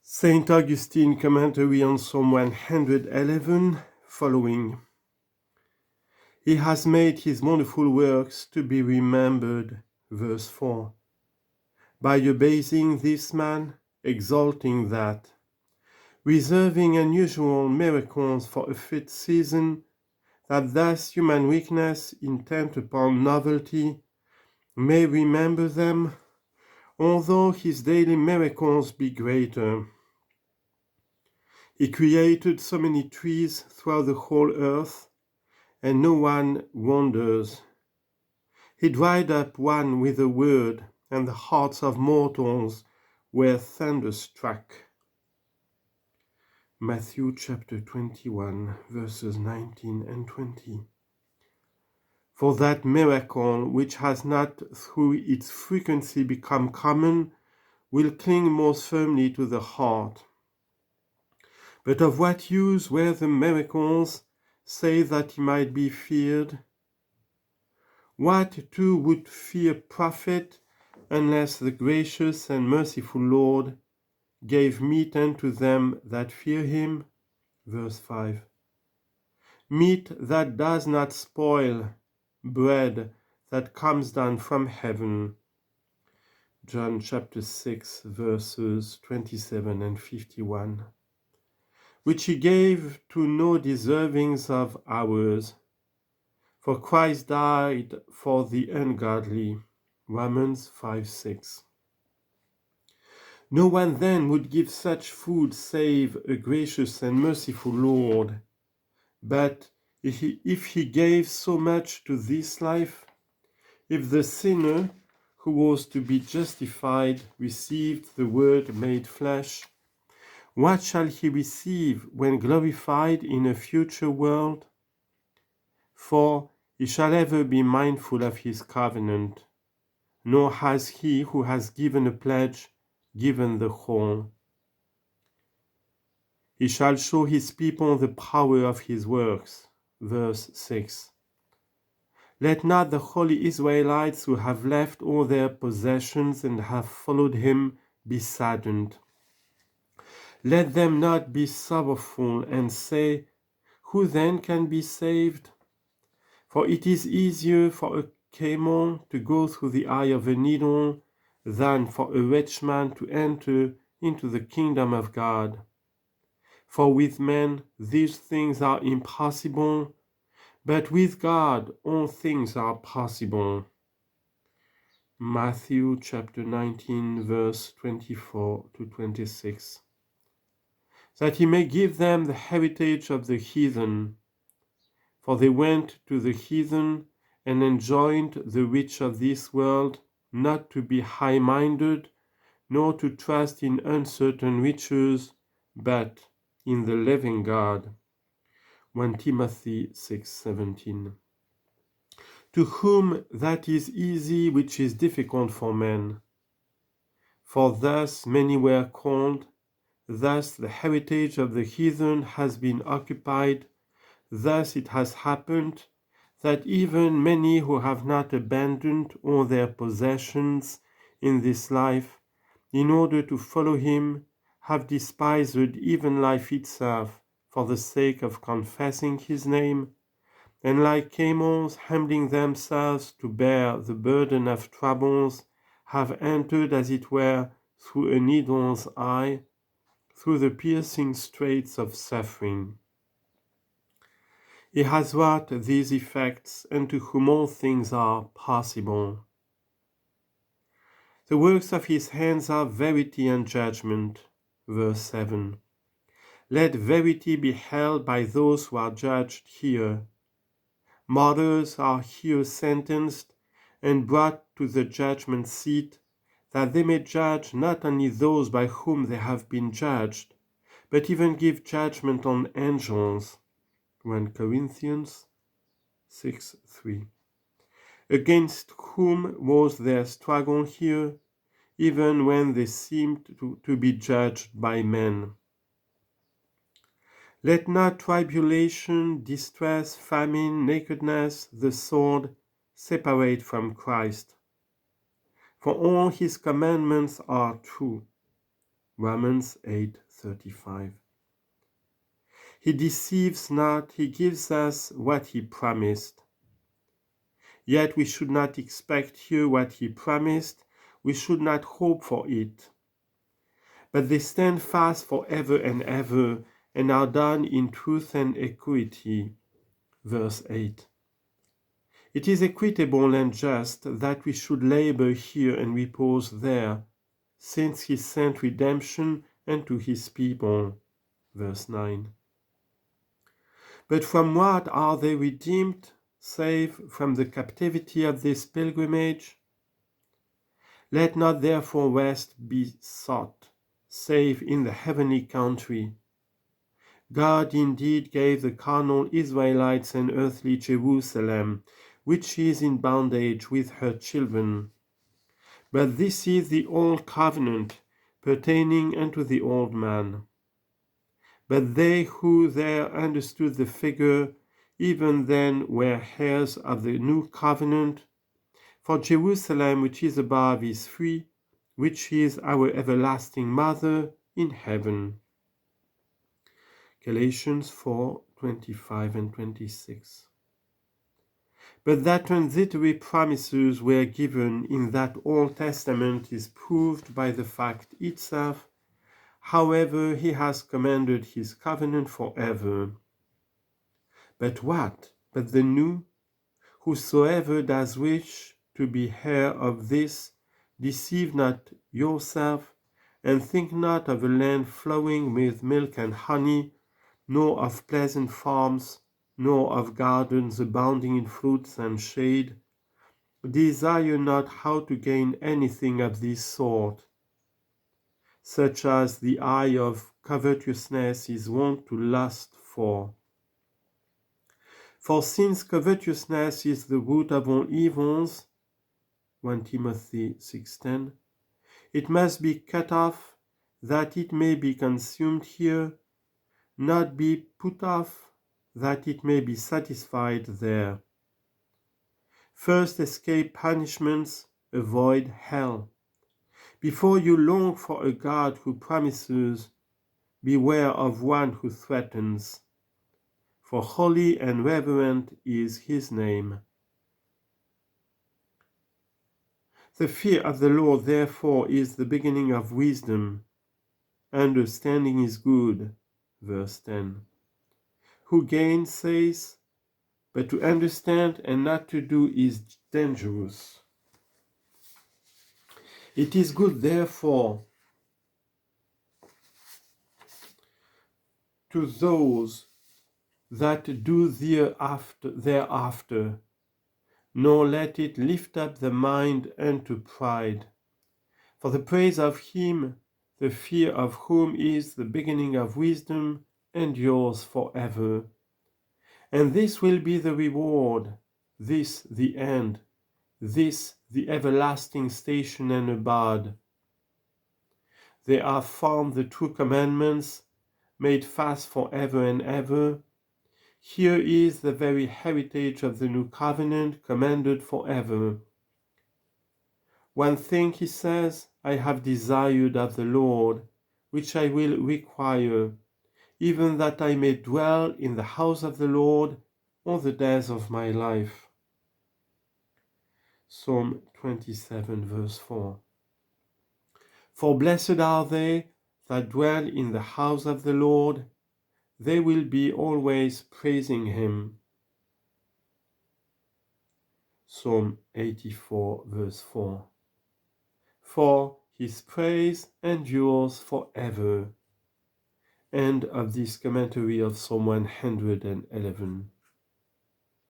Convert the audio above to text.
Saint Augustine commentary on Psalm 111 following. He has made his wonderful works to be remembered, verse 4. By abasing this man, exalting that, reserving unusual miracles for a fit season, that thus human weakness, intent upon novelty, may remember them, although his daily miracles be greater. He created so many trees throughout the whole earth, and no one wonders. He dried up one with a word, and the hearts of mortals were thunderstruck. Matthew chapter 21, verses 19 and 20. For that miracle, which has not through its frequency become common, will cling most firmly to the heart. But of what use were the miracles, save that he might be feared? What too would fear profit, unless the gracious and merciful Lord gave meat unto them that fear him? Verse 5. Meat that does not spoil, bread that comes down from heaven. John chapter 6, verses 27 and 51. Which he gave to no deservings of ours. For Christ died for the ungodly. Romans 5:6. No one then would give such food save a gracious and merciful Lord. But if he gave so much to this life, if the sinner who was to be justified received the Word made flesh, what shall he receive when glorified in a future world? For he shall ever be mindful of his covenant, nor has he who has given a pledge given the whole. He shall show his people the power of his works. Verse 6. Let not the holy Israelites who have left all their possessions and have followed him be saddened. Let them not be sorrowful and say, who then can be saved? For it is easier for a camel to go through the eye of a needle than for a rich man to enter into the kingdom of God. For with men these things are impossible, but with God all things are possible. Matthew chapter 19, verse 24 to 26. That he may give them the heritage of the heathen. For they went to the heathen and enjoined the rich of this world not to be high-minded, nor to trust in uncertain riches, but in the living God. 1 Timothy 6:17. To whom that is easy which is difficult for men. For thus many were called, thus the heritage of the heathen has been occupied, thus it has happened that even many who have not abandoned all their possessions in this life, in order to follow him, have despised even life itself for the sake of confessing his name, and like camels humbling themselves to bear the burden of troubles, have entered as it were through a needle's eye, through the piercing straits of suffering. He has wrought these effects, unto whom all things are possible. The works of his hands are verity and judgment. Verse 7. Let verity be held by those who are judged here. Martyrs are here sentenced and brought to the judgment seat, that they may judge not only those by whom they have been judged, but even give judgment on angels. 1 Corinthians 6:3. Against whom was their struggle here, even when they seemed to be judged by men? Let not tribulation, distress, famine, nakedness, the sword, separate from Christ. For all his commandments are true. Romans 8:35. He deceives not, he gives us what he promised. Yet we should not expect here what he promised, we should not hope for it. But they stand fast forever and ever, and are done in truth and equity. Verse 8. It is equitable and just that we should labor here and repose there, since he sent redemption unto his people. Verse 9. But from what are they redeemed, save from the captivity of this pilgrimage? Let not therefore rest be sought, save in the heavenly country. God indeed gave the carnal Israelites an earthly Jerusalem, which is in bondage with her children. But this is the old covenant, pertaining unto the old man. But they who there understood the figure, even then were heirs of the new covenant. For Jerusalem which is above is free, which is our everlasting mother in heaven. Galatians 4:25 and 26. But that transitory promises were given in that Old Testament is proved by the fact itself. However, he has commanded his covenant forever. But what? But the new? Whosoever does wish to be heir of this, deceive not yourself, and think not of a land flowing with milk and honey, nor of pleasant farms, nor of gardens abounding in fruits and shade. Desire not how to gain anything of this sort, such as the eye of covetousness is wont to lust for. For since covetousness is the root of all evils, 1 Timothy 6:10, it must be cut off, that it may be consumed here, not be put off, that it may be satisfied there. First escape punishments, avoid hell. Before you long for a God who promises, beware of one who threatens. For holy and reverent is his name. The fear of the Lord, therefore, is the beginning of wisdom. Understanding is good. Verse 10. Who gainsays? But to understand and not to do is dangerous. It is good, therefore, to those that do thereafter, nor let it lift up the mind unto pride. For the praise of him, the fear of whom is the beginning of wisdom, endures forever. And this will be the reward, this the end, this the everlasting station and abode. They are found the true commandments, made fast forever and ever. Here is the very heritage of the new covenant, commanded forever. One thing, he says, I have desired of the Lord, which I will require, even that I may dwell in the house of the Lord all the days of my life. Psalm 27, verse 4. For blessed are they that dwell in the house of the Lord, they will be always praising him. Psalm 84, verse 4. For his praise endures forever. End of this commentary of Psalm 111.